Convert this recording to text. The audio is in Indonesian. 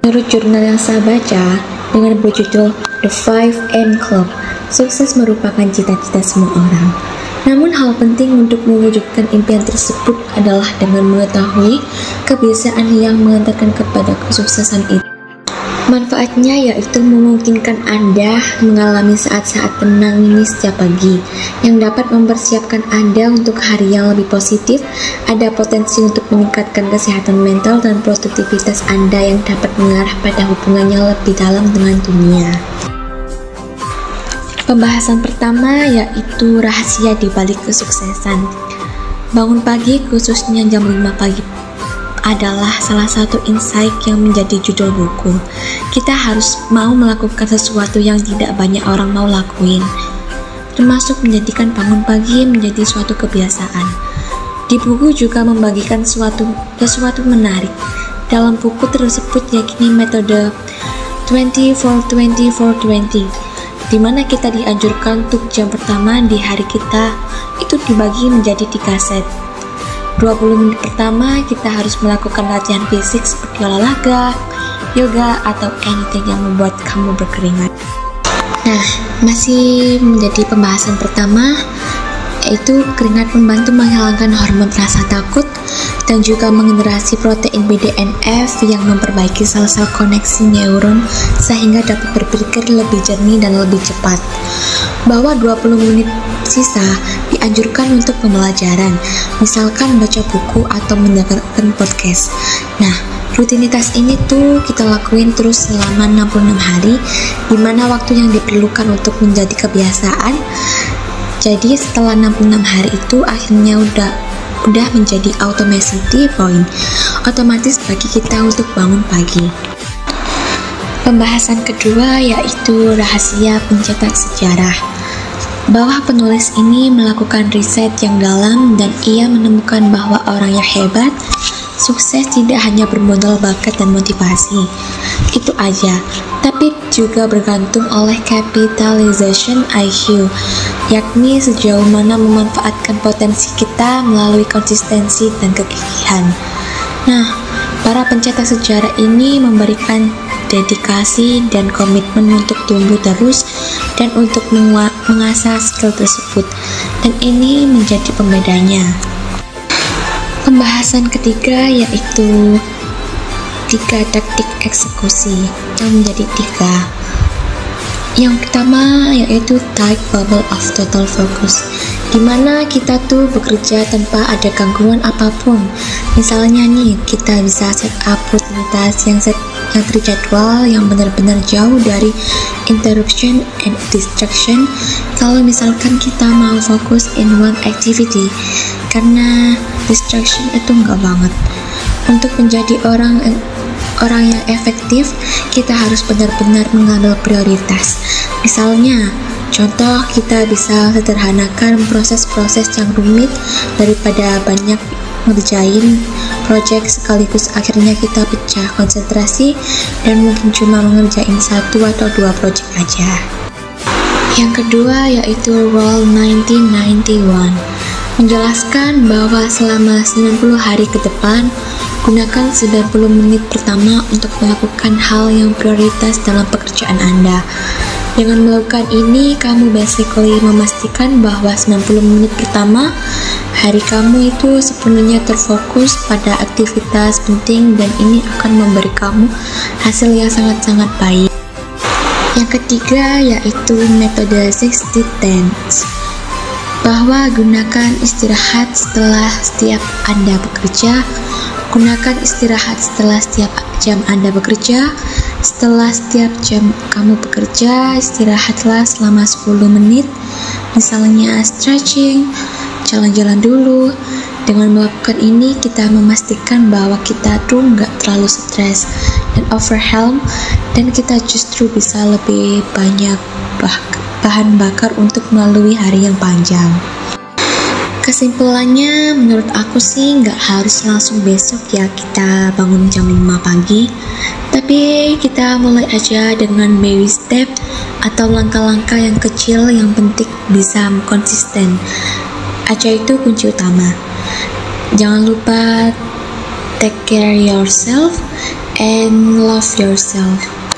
Menurut jurnal yang saya baca dengan berjudul The 5am Club, sukses merupakan cita-cita semua orang. Namun hal penting untuk mewujudkan impian tersebut adalah dengan mengetahui kebiasaan yang mengantarkan kepada kesuksesan itu. Manfaatnya yaitu memungkinkan Anda mengalami saat-saat tenang ini setiap pagi yang dapat mempersiapkan Anda untuk hari yang lebih positif. Ada potensi untuk meningkatkan kesehatan mental dan produktivitas Anda yang dapat mengarah pada hubungannya lebih dalam dengan dunia. Pembahasan pertama yaitu rahasia di balik kesuksesan. Bangun pagi, khususnya jam 5 pagi, adalah salah satu insight yang menjadi judul buku. Kita harus mau melakukan sesuatu yang tidak banyak orang mau lakuin, termasuk menjadikan bangun pagi menjadi suatu kebiasaan. Di buku juga membagikan sesuatu menarik. Dalam buku tersebut yakni metode 20-4-20-4-20, di mana kita dianjurkan untuk jam pertama di hari kita itu dibagi menjadi 3 set. 20 menit pertama kita harus melakukan latihan fisik seperti olahraga, yoga, atau anything yang membuat kamu berkeringat. Nah, masih menjadi pembahasan pertama, yaitu keringat membantu menghilangkan hormon rasa takut dan juga mengenerasi protein BDNF yang memperbaiki sel-sel koneksi neuron sehingga dapat berpikir lebih jernih dan lebih cepat. Bahwa 20 menit sisa dianjurkan untuk pembelajaran, misalkan baca buku atau mendengarkan podcast. Nah, rutinitas ini tuh kita lakuin terus selama 66 hari, di mana waktu yang diperlukan untuk menjadi kebiasaan. Jadi setelah 66 hari itu akhirnya udah menjadi automaticity point, otomatis bagi kita untuk bangun pagi. Pembahasan kedua yaitu rahasia pencetak sejarah. Bahwa penulis ini melakukan riset yang dalam dan ia menemukan bahwa orang yang hebat, sukses tidak hanya bermodal bakat dan motivasi. Itu aja, tapi juga bergantung oleh capitalization IQ, yakni sejauh mana memanfaatkan potensi kita melalui konsistensi dan kegigihan. Nah, para pencetak sejarah ini memberikan dedikasi dan komitmen untuk tumbuh terus dan untuk mengasah skill tersebut, dan ini menjadi pembedanya. Pembahasan ketiga yaitu 3 taktik eksekusi yang menjadi 3. Yang pertama yaitu tight bubble of total focus, dimana kita tuh bekerja tanpa ada gangguan apapun. Misalnya nih, kita bisa set up rutinitas yang terjadwal, yang benar-benar jauh dari interruption and distraction. Kalau misalkan kita mau fokus in one activity, karena distraction itu enggak banget. Untuk menjadi orang yang efektif, kita harus benar-benar mengambil prioritas. Misalnya, contoh kita bisa sederhanakan proses-proses yang rumit daripada banyak ngerjain project sekaligus. Akhirnya kita pecah konsentrasi dan mungkin cuma mengerjain 1 atau 2 project aja. Yang kedua yaitu Rule 1991, menjelaskan bahwa selama 90 hari ke depan, gunakan 90 menit pertama untuk melakukan hal yang prioritas dalam pekerjaan Anda. Dengan melakukan ini, kamu basically memastikan bahwa 90 menit pertama hari kamu itu sepenuhnya terfokus pada aktivitas penting, dan ini akan memberi kamu hasil yang sangat-sangat baik. Yang ketiga yaitu metode 60-10, bahwa gunakan istirahat setelah setiap Anda bekerja. Gunakan istirahat setelah setiap jam Anda bekerja. Setelah setiap jam kamu bekerja, istirahatlah selama 10 menit. Misalnya stretching, jalan-jalan dulu. Dengan melakukan ini, kita memastikan bahwa kita tuh nggak terlalu stres dan overwhelmed, dan kita justru bisa lebih banyak bahan bakar untuk melalui hari yang panjang. Kesimpulannya, menurut aku sih nggak harus langsung besok ya kita bangun jam 5 pagi, tapi kita mulai aja dengan baby step atau langkah-langkah yang kecil, yang penting bisa konsisten aja, itu kunci utama. Jangan lupa take care yourself and love yourself.